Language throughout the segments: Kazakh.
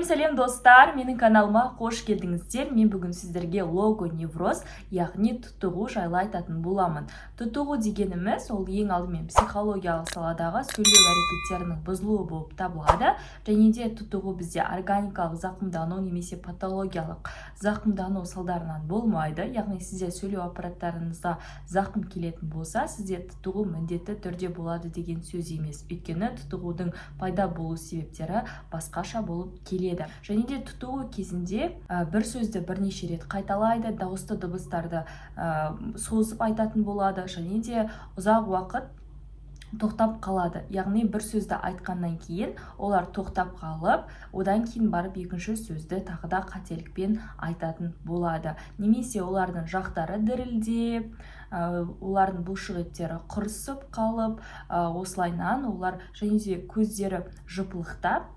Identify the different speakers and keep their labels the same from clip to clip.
Speaker 1: Сәлем достар, менің каналыма қош келдіңіздер. Мен бүгін сіздерге логоневроз, яғни тұтығу жайлы айтатын боламын. Тұтығу дегеніміз ол ең алдымен психологиялық саладағы сөйлеу әрекеттерінің бұзылуы болып табылады. Және де тұтығу бізде органикалық зақымдану немесе патологиялық зақымдану салдарынан болмайды. Яғни сізде сөйлеу аппараттарыңызға зақым келетін болса, сізде тұтығу міндетті түрде болады деген сөз емес. Өйткені тұтығудың пайда болу себептері басқаша болып келеді. Және де тұтығу кезінде бір сөзді бірнеше рет қайталайды, дауысты дыбыстарды созып айтатын болады, және де ұзақ уақыт тоқтап қалады. Яғни бір сөзді айтқаннан кейін олар тоқтап қалып, одан кейін барып екінші сөзді тағы да қателікпен айтатын болады. Немесе олардың жақтары дірілдеп, олардың бұлшық еттері құрысып қалып, осылайынан олар және де көздері жыпылықтап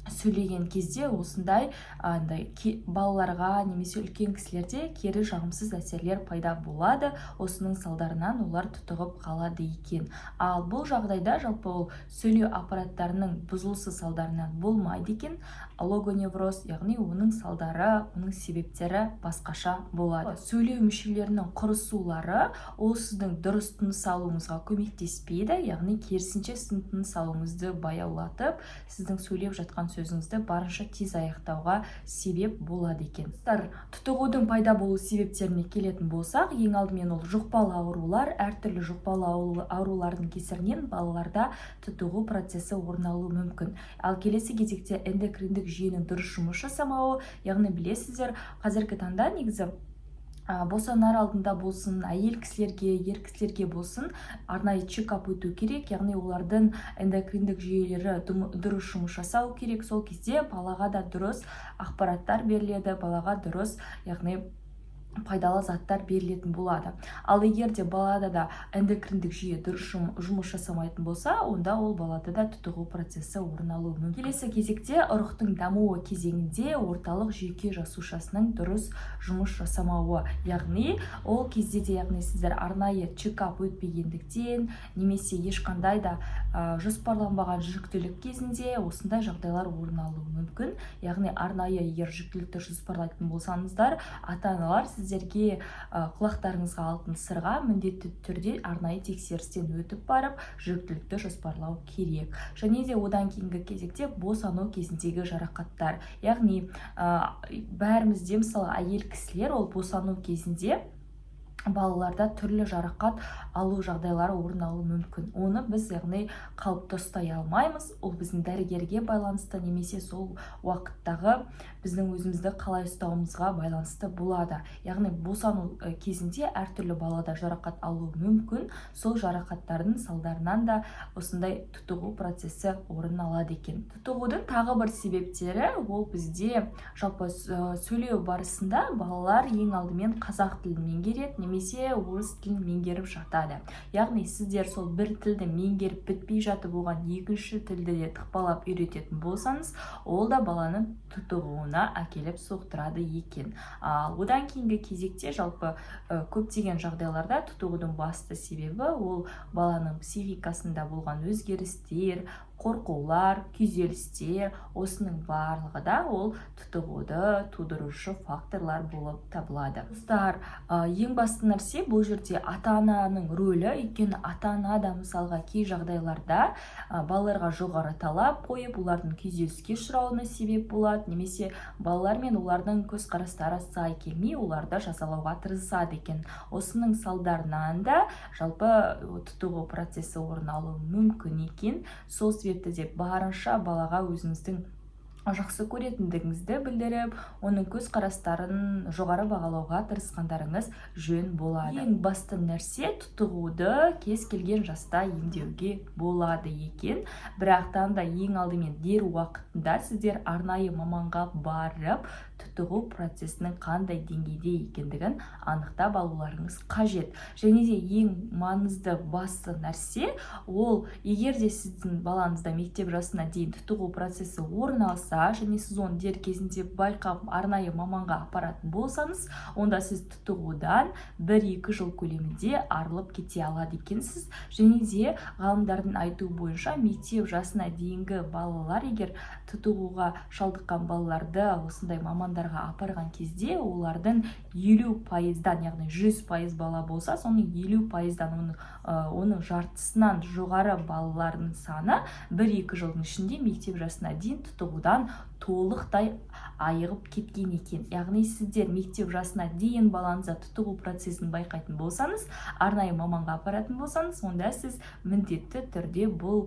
Speaker 1: сөйлеген кезде осындай балаларға немесе үлкен кісілерде кері жағымсыз әсерлер пайда болады. Осының салдарынан олар тұтығып қалады екен. Ал бұл жағдайда жалпы ол сөйлеу аппараттарының бұзылысы салдарынан болмайды екен. Логоневроз, яғни оның салдары, оның себептері басқаша болады. Сөйлеу мүшелерінің құрысулары ол сіздің дұрыс тыныс алуыңызға көмектеспейді, яғни керісінше сіздің тыныс алуыңызды баяулатып, сіздің сөйлеп жатқан сөзіңізді барынша тез аяқтауға себеп болады екен. Тұтығудың пайда болу себептеріне келетін болсақ, ең алдымен ол жұқпалы аурулар, әртүрлі жұқпалы аурулардың кесірінен балаларда тұтығу процесі орын алуы мүмкін. Ал келесі кезекте эндокриндік жүйенің дұрыс жұмыс жасамауы, яғни білесіздер, қазіргі таңда негізі босанар алдында болсын, әйел кісілерге, ер кісілерге болсын, арнайы чекап өту керек, яғни олардың эндокриндік жүйелері дұрыс жұмыс жасау керек. Сол кезде балаға да дұрыс ақпараттар беріледі, балаға дұрыс, яғни пайдалы заттар берілетін болады. Ал егер де балада да эндокриндік жүйе дұрыс жұмыс жасамайтын болса, онда ол балада да тұтығу процесі орын алуы мүмкін. Келесі кезекте ұрықтың дамуы кезеңінде орталық жүйке жасушасының дұрыс жұмыс жасамауы. Яғни ол кезде де, яғни сіздер арнайы чекап өтпегендіктен немесе ешқандай да жоспарланбаған жүктілік кезінде осындай жағдайлар орын алуы мүмкін. Яғни арнайы егер жүктілікті жоспарлайтын болсаңыздар, ата-аналар сіздерге құлақтарыңызға алтын сырға міндетті түрде арнайы тексерістен өтіп барып, жүктілікті жоспарлау керек. Және де одан кейінгі кезекте босану кезіндегі жарақаттар. Яғни бәрімізде мысалы әйел кісілер ол босану кезінде балаларда түрлі жарақат алу жағдайлары орын алуы мүмкін. Оны біз яғни қалыпты ұстай алмаймыз. Ол біздің дәрігерге байланысты немесе сол уақыттағы біздің өзімізді қалай ұстауымызға байланысты болады. Яғни босану кезінде әртүрлі балада жарақат алуы мүмкін. Сол жарақаттардың салдарынан да осындай тұтығу процесі орын алады екен. Тұтығудың тағы бір себептері ол бізде жалпы сөйлеу барысында балалар ең алдымен қазақ тілін меңгереді, немесе орыс тілін меңгеріп жатады. Яғни сіздер сол бір тілді меңгеріп бітпей жатып оған екінші тілді де тықпалап үйрететін болсаңыз, ол да баланың тұтығуына әкеліп соқтырады екен. Одан кейінгі кезекте жалпы көптеген жағдайларда тұтығудың басты себебі ол баланың психикасында болған өзгерістер, қорқулар, күйзелістер, осының барлығы да ол тұтығуды тудырушы факторлар болып табылады. Достар, ең басты нәрсе бұл жерде ата-ананың рөлі. Өйткені ата-ана да мысалға кей жағдайларда балаларға жоғары талап қойып, олардың күйзеліске ұшырауына себеп болады, немесе балалар мен олардың көзқарастары сай келмей, оларды жазалауға тырысады екен. Осының салдарынан да жалпы тұтығу процесі орын алуы мүмкін екен. Сол себепті де барынша балаға өзіңіздің жақсы көретіндігіңізді білдіріп, оның көзқарастарын жоғары бағалауға тырысқандарыңыз жөн болады. Ең басты нәрсе тұтығуды кез келген жаста емдеуге болады екен. Бірақтан да ең алдымен дер уақытында сіздер арнайы маманға барып, тұтығу процесінің қандай деңгейде екендігін анықтап алуларыңыз қажет. Және де ең маңызды басты нәрсе ол егер де сіздің балаңызда мектеп жасына дейін тұтығу процесі орын алса, болса және сіз оны дер кезінде байқап арнайы маманға апаратын болсаңыз, онда сіз тұтығудан 1-2 жыл көлемінде арылып кете алады екенсіз. Және де ғалымдардың айтуы бойынша мектеп жасына дейінгі балалар егер тұтығуға шалдыққан балаларды осындай мамандарға апарған кезде олардың 50%-дан, яғни 100% бала болса, соның 50%-дан оның жартысынан жоғары балалардың саны 1-2 жылдың ішінде мектеп жасына дейін тұтығудан толықтай айығып кеткен екен. Яғни сіздер мектеп жасына дейін балаңызда тұтығу процесін байқайтын болсаңыз, арнайы маманға апаратын болсаңыз, онда сіз міндетті түрде бұл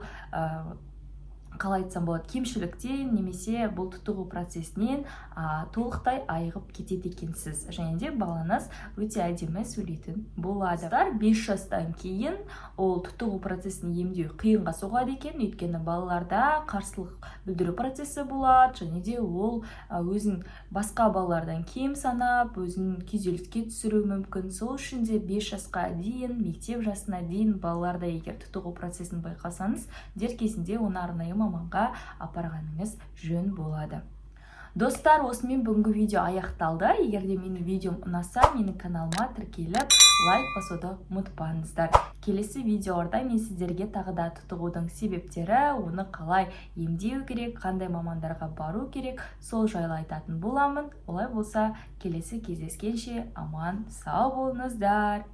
Speaker 1: қалай айтсам болады, кемшіліктен немесе бұл тұтығу процесінен толықтай айығып кетеді екенсіз. Және де балаңыз өте әдемі сөйлейтін болады. 5 жастан кейін ол тұтығу процесін емдеу қиынға соғады екен, өйткені балаларда қарсылық білдіру процесі болады, және де ол өзін басқа балалардан кем санап, өзін күйзеліске түсіруі мүмкін. Сол үшін де 5 жасқа дейін, мектеп жасына дейін балаларда егер тұтығу процесін байқасаңыз, дер кезінде оны арнайы маманға апарғаныңыз жөн болады. Достар, осымен бүгінгі видео аяқталды. Егер де менің видеом ұнаса, менің каналыма тіркеліп, лайк басуды ұмытпаңыздар. Келесі видеоларда мен сіздерге тағы да тұтығудың себептері, оны қалай емдеу керек, қандай мамандарға бару керек, сол жайлы айтатын боламын. Олай болса, келесі кездескенше аман сау болыңыздар.